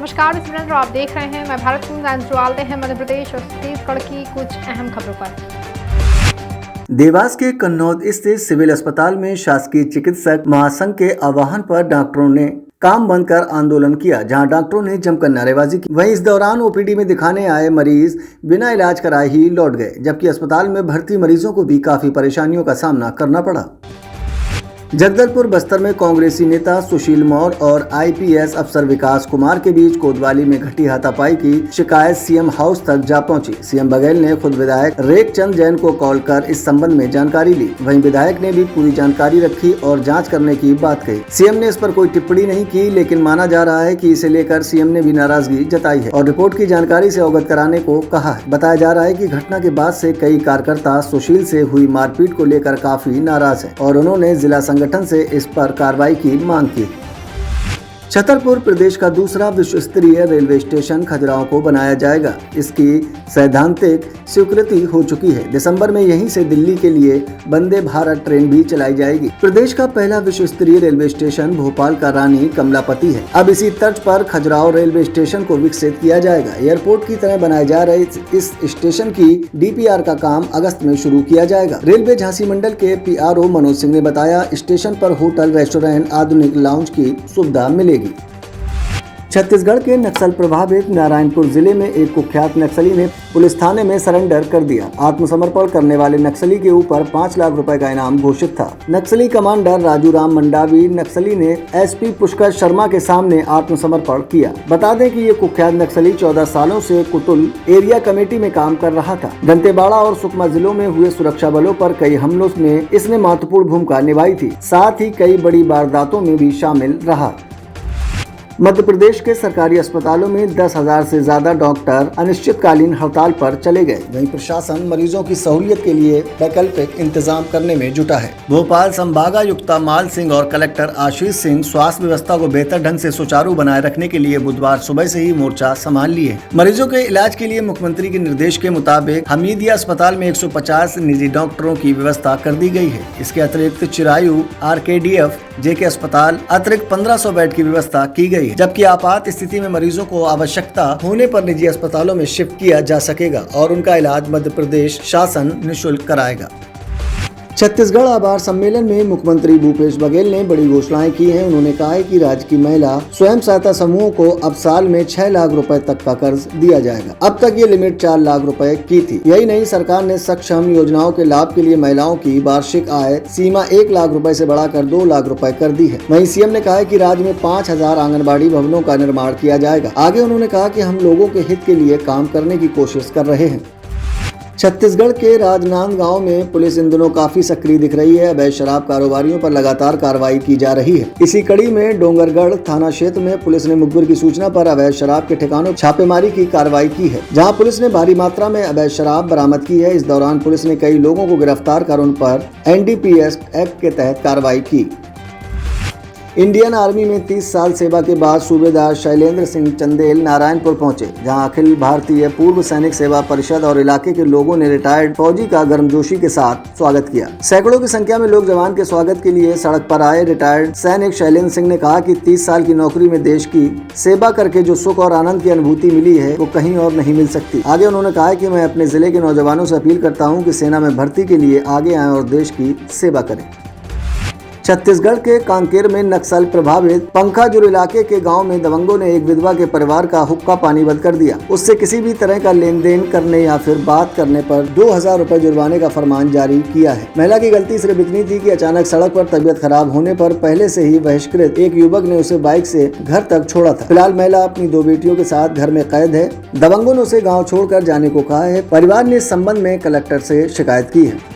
नमस्कार, मैं सिमरन और आप देख रहे हैं मैं भारत न्यूज़। डालते हैं मध्य प्रदेश और छत्तीसगढ़ की कुछ अहम खबरों पर। देवास के कन्नौद स्थित सिविल अस्पताल में शासकीय चिकित्सक महासंघ के आह्वान पर डॉक्टरों ने काम बंद कर आंदोलन किया, जहां डॉक्टरों ने जमकर नारेबाजी की। वहीं इस दौरान ओपीडी में दिखाने आए मरीज बिना इलाज कराए ही लौट गए, जबकि अस्पताल में भर्ती मरीजों को भी काफी परेशानियों का सामना करना पड़ा। जगदलपुर बस्तर में कांग्रेसी नेता सुशील मौर्य और आईपीएस अफसर विकास कुमार के बीच कोतवाली में घटी हाथापाई की शिकायत सीएम हाउस तक जा पहुंची। सीएम बघेल ने खुद विधायक रेखचंद जैन को कॉल कर इस संबंध में जानकारी ली। वहीं विधायक ने भी पूरी जानकारी रखी और जांच करने की बात कही। सीएम ने इस पर कोई टिप्पणी नहीं की, लेकिन माना जा रहा है कि इसे लेकर सीएम ने भी नाराजगी जताई है और रिपोर्ट की जानकारी से अवगत कराने को कहा है। बताया जा रहा है कि घटना के बाद से कई कार्यकर्ता सुशील से हुई मारपीट को लेकर काफी नाराज है और उन्होंने जिला संगठन से इस पर कार्रवाई की मांग की। छतरपुर प्रदेश का दूसरा विश्व स्तरीय रेलवे स्टेशन खजुराहो को बनाया जाएगा। इसकी सैद्धांतिक स्वीकृति हो चुकी है। दिसंबर में यहीं से दिल्ली के लिए वंदे भारत ट्रेन भी चलाई जाएगी। प्रदेश का पहला विश्व स्तरीय रेलवे स्टेशन भोपाल का रानी कमलापति है। अब इसी तर्ज पर खजुराहो रेलवे स्टेशन को विकसित किया जाएगा। एयरपोर्ट की तरह बनाए जा रहे इस स्टेशन की डीपीआर का काम अगस्त में शुरू किया जाएगा। रेलवे झांसी मंडल के पीआरओ मनोज सिंह ने बताया, स्टेशन पर होटल, रेस्टोरेंट, आधुनिक लाउंज की सुविधा मिलेगी। छत्तीसगढ़ के नक्सल प्रभावित नारायणपुर जिले में एक कुख्यात नक्सली ने पुलिस थाने में सरेंडर कर दिया। आत्मसमर्पण करने वाले नक्सली के ऊपर 5 लाख रुपए का इनाम घोषित था। नक्सली कमांडर राजू राम मंडावी नक्सली ने एसपी पुष्कर शर्मा के सामने आत्मसमर्पण किया। बता दें कि ये कुख्यात नक्सली 14 सालों से कुतुल एरिया कमेटी में काम कर रहा था। दंतेवाड़ा और सुकमा जिलों में हुए सुरक्षा बलों पर कई हमलों में इसने महत्वपूर्ण भूमिका निभाई थी। साथ ही कई बड़ी वारदातों में भी शामिल रहा। मध्य प्रदेश के सरकारी अस्पतालों में 10,000 से ज्यादा डॉक्टर अनिश्चितकालीन हड़ताल पर चले गए। वहीं प्रशासन मरीजों की सहूलियत के लिए वैकल्पिक इंतजाम करने में जुटा है। भोपाल संभागायुक्त माल सिंह और कलेक्टर आशीष सिंह स्वास्थ्य व्यवस्था को बेहतर ढंग से सुचारू बनाए रखने के लिए बुधवार सुबह से ही मोर्चा संभाल लिए। मरीजों के इलाज के लिए मुख्यमंत्री के निर्देश के मुताबिक हमीदिया अस्पताल में 150 निजी डॉक्टरों की व्यवस्था कर दी गई है। इसके अतिरिक्त चिरायु, आरकेडीएफ, जेके अस्पताल अतिरिक्त 1500 बेड की व्यवस्था की गई, जबकि आपात स्थिति में मरीजों को आवश्यकता होने पर निजी अस्पतालों में शिफ्ट किया जा सकेगा और उनका इलाज मध्य प्रदेश शासन निःशुल्क कराएगा। छत्तीसगढ़ आभार सम्मेलन में मुख्यमंत्री भूपेश बघेल ने बड़ी घोषणाएं की हैं। उन्होंने कहा है कि राज्य की महिला स्वयं सहायता समूहों को अब साल में 6 लाख रुपए तक का कर्ज दिया जाएगा। अब तक ये लिमिट 4 लाख रुपए की थी। यही नहीं, सरकार ने सक्षम योजनाओं के लाभ के लिए महिलाओं की वार्षिक आय सीमा 1 लाख रुपए से बढ़ाकर 2 लाख रुपए कर दी है। वहीं सीएम ने कहा है कि राज्य में 5,000 आंगनबाड़ी भवनों का निर्माण किया जाएगा। आगे उन्होंने कहा कि हम लोगों के हित के लिए काम करने की कोशिश कर रहे हैं। छत्तीसगढ़ के राजनांदगांव में पुलिस इन दिनों काफी सक्रिय दिख रही है। अवैध शराब कारोबारियों पर लगातार कार्रवाई की जा रही है। इसी कड़ी में डोंगरगढ़ थाना क्षेत्र में पुलिस ने मुखबिर की सूचना पर अवैध शराब के ठिकानों छापेमारी की कार्रवाई की है, जहां पुलिस ने भारी मात्रा में अवैध शराब बरामद की है। इस दौरान पुलिस ने कई लोगों को गिरफ्तार कर उन पर एनडीपीएस एक्ट के तहत कार्रवाई की। इंडियन आर्मी में 30 साल सेवा के बाद सूबेदार शैलेंद्र सिंह चंदेल नारायणपुर पहुंचे, जहां अखिल भारतीय पूर्व सैनिक सेवा परिषद और इलाके के लोगों ने रिटायर्ड फौजी का गर्मजोशी के साथ स्वागत किया। सैकड़ों की संख्या में लोग जवान के स्वागत के लिए सड़क पर आए। रिटायर्ड सैनिक शैलेंद्र सिंह ने कहा कि 30 साल की नौकरी में देश की सेवा करके जो सुख और आनंद की अनुभूति मिली है वो कहीं और नहीं मिल सकती। आगे उन्होंने कहा कि मैं अपने जिले के नौजवानों से अपील करता हूँ कि सेना में भर्ती के लिए आगे आए और देश की सेवा करें। छत्तीसगढ़ के कांकेर में नक्सल प्रभावित पंखाजुर इलाके के गांव में दबंगों ने एक विधवा के परिवार का हुक्का पानी बंद कर दिया। उससे किसी भी तरह का लेन देन करने या फिर बात करने पर 2,000 रुपए जुर्माने का फरमान जारी किया है। महिला की गलती सिर्फ इतनी थी कि अचानक सड़क पर तबीयत खराब होने पर पहले से ही बहिष्कृत एक युवक ने उसे बाइक से घर तक छोड़ा था। फिलहाल महिला अपनी 2 बेटियों के साथ घर में कैद है। दबंगों ने उसे गाँव छोड़कर जाने को कहा है। परिवार ने इस संबंध में कलेक्टर से शिकायत की है।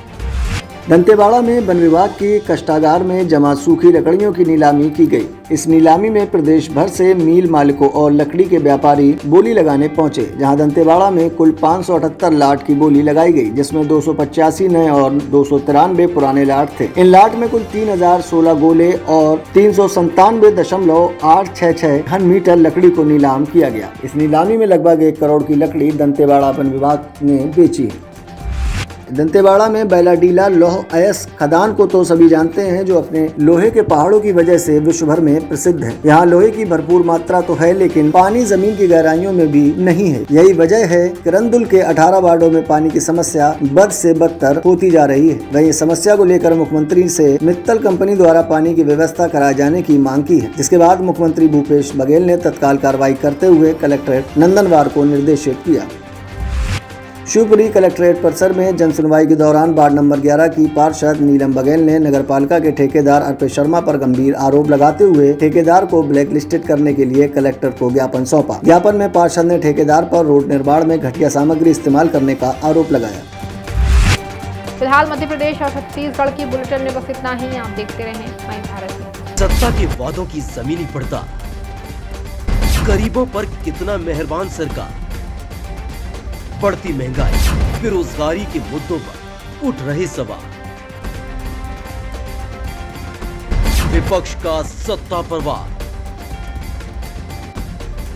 दंतेवाड़ा में वन विभाग की कष्टागार में जमा सूखी लकड़ियों की नीलामी की गई। इस नीलामी में प्रदेश भर से मिल मालिकों और लकड़ी के व्यापारी बोली लगाने पहुंचे, जहां दंतेवाड़ा में कुल 578 लाट की बोली लगाई गई, जिसमें 285 नए और 293 पुराने लाट थे। इन लाट में कुल 3,016 गोले और 397.866 घन मीटर लकड़ी को नीलाम किया गया। इस नीलामी में लगभग 1 करोड़ की लकड़ी दंतेवाड़ा वन विभाग ने बेची है। दंतेवाड़ा में बैलाडीला लौह अयस्क खदान को तो सभी जानते हैं, जो अपने लोहे के पहाड़ों की वजह से विश्व भर में प्रसिद्ध है। यहाँ लोहे की भरपूर मात्रा तो है, लेकिन पानी जमीन की गहराइयों में भी नहीं है। यही वजह है कि रंदुल के 18 वार्डों में पानी की समस्या बद से बदतर होती जा रही है। वहीं इस समस्या को लेकर मुख्यमंत्री से मित्तल कंपनी द्वारा पानी की व्यवस्था कराए जाने की मांग की है, जिसके बाद मुख्यमंत्री भूपेश बघेल ने तत्काल कार्रवाई करते हुए कलेक्टर नंदनवार को निर्देशित किया। शिवपुरी कलेक्ट्रेट परिसर में जन सुनवाई के दौरान वार्ड नंबर 11 की पार्षद नीलम बघेल ने नगरपालिका के ठेकेदार अर्पित शर्मा पर गंभीर आरोप लगाते हुए ठेकेदार को ब्लैक लिस्टेड करने के लिए कलेक्टर को ज्ञापन सौंपा। ज्ञापन में पार्षद ने ठेकेदार पर रोड निर्माण में घटिया सामग्री इस्तेमाल करने का आरोप लगाया। फिलहाल मध्य प्रदेश और छत्तीसगढ़ की बुलेटिन में बस इतना ही। आप देखते रहें माई भारत। सत्ता के वादों की जमीनी पड़ता, गरीबों पर कितना मेहरबान सरकार, बढ़ती महंगाई, बेरोजगारी के मुद्दों पर उठ रहे सवाल, विपक्ष का सत्ता पर वार,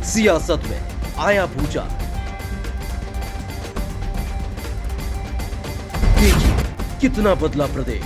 सियासत में आया भूचाल। देखिए कितना बदला प्रदेश।